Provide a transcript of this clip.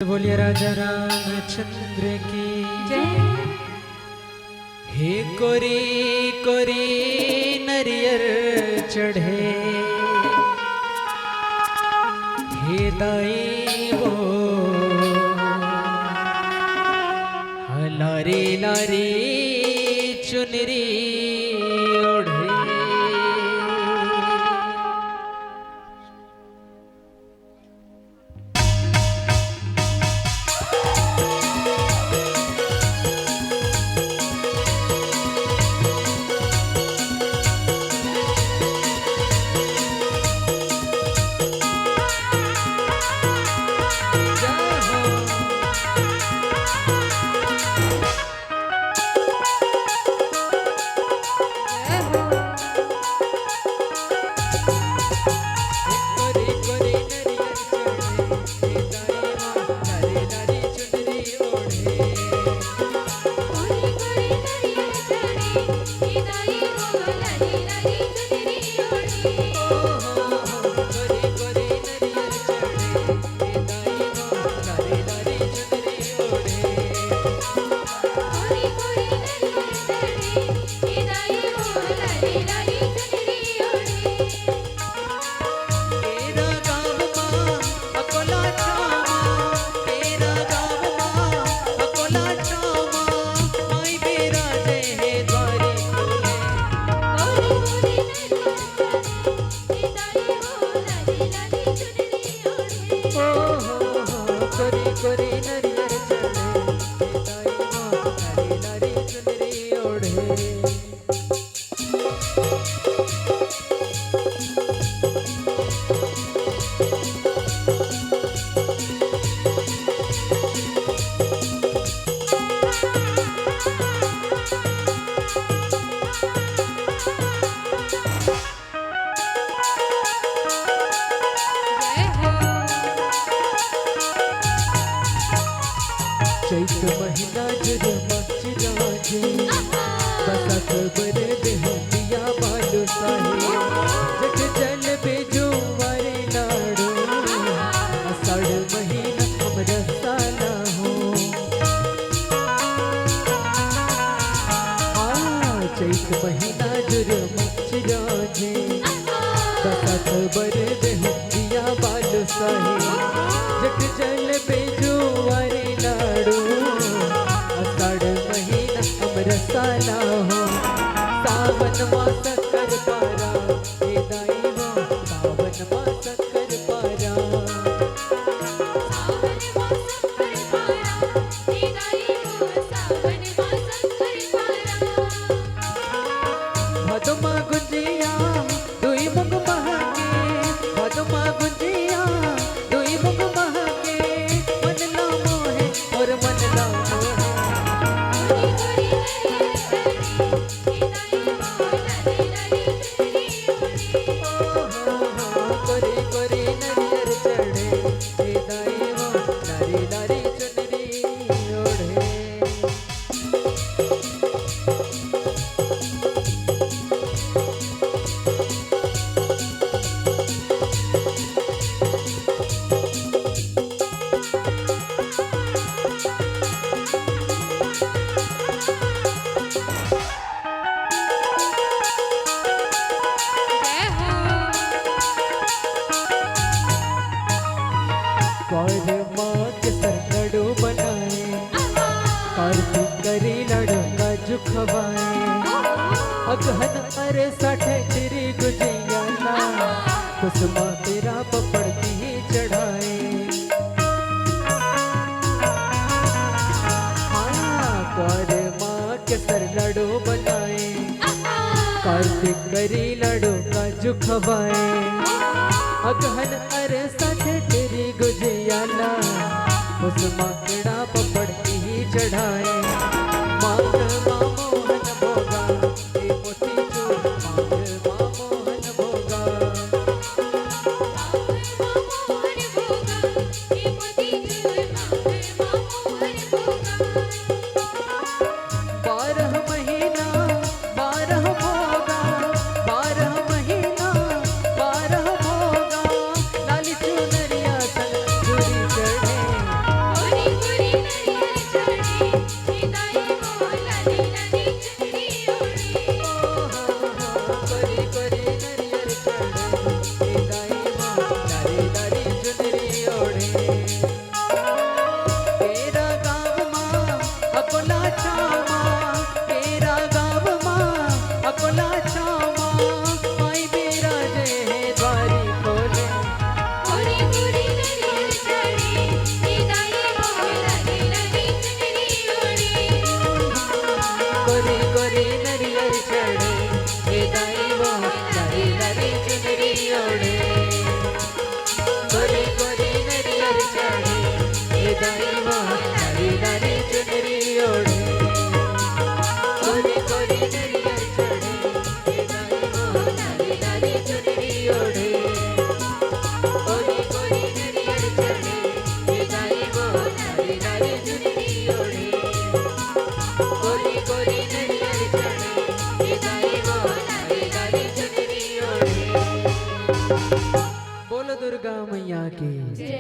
बोलिए राजा रामचंद्र की जय। हे कोरी कोरी नरियर चढ़े हे दाई वो लारी लारी चुनरी ओढ़े। चैत महीना जुर्म चिराजे बसत बर देहतिया बालू साहे जग जल बेजो वारे नाड़ो आषाढ़ महीना हमरा साला हो। चैत महीना जुर्म चिराजे बसत बर देहतिया बालू साहे जग जल बेजो वारे साला हो। सावन मास कर पारा हे दाई हो सावन मास कर पारा सावन मास कर पारा हे दाई हो सावन मास कर पारा। भदमा गुंजिया दुई मुख महके भदमा गुंजिया दुई मुख महके मन ला मोहे और मन ला मोहे। सरनड़ो बनाए कार्तिक करी लड़ो का जुखवाए अगहन अरे साठे तेरी गुजिया ना कुसुमा तेरा पपड़ती ही चढ़ाए। कौर माँ के सरनड़ो बनाए कार्तिक करी लड़ो का जुखवाए अगहन अरे साठे तेरी गुजिया ना कुसुमा केड़ा पपड़ती ही चढ़ाए। मांग माँ मोहन भोगा हे मोती चूर मांग माँ मोहन भोगा बारह महीना बारह भोगा बारह महीना बारह भोगा लाली चुनरिया सन चूरी चढ़े। गोरी नरियर चढ़े निदाई वो लाली लाली चुनरी ओढ़े कोरी कोरी नरियर चढ़े निदाई वो लाली लाली चुनरी ओढ़े तेरा गाँव माँ अकोला छामा तेरा गाँव माँ अकोला छामा माई बिराजे है द्वारी खोले गोरी गोरी नरियर चढ़े निदाई वो लाली लाली चुनरी ओढ़े कोरी कोरी नरियर चढ़े निदाई वो लाली लाली चुनरी ओढ़े कोरी कोरी नरियर चढ़े निदाई वो लाली लाली चुनरी ओढ़े कोरी कोरी नरियर चढ़े निदाई वो लाली लाली चुनरी ओढ़े कोरी कोरी नरियर चढ़े निदाई वो लाली लाली चुनरी ओढ़े कोरी कोरी नरियर चढ़े निदाई वो लाली लाली चुनरी ओढ़े। बोलो दुर्गा मैया की जय।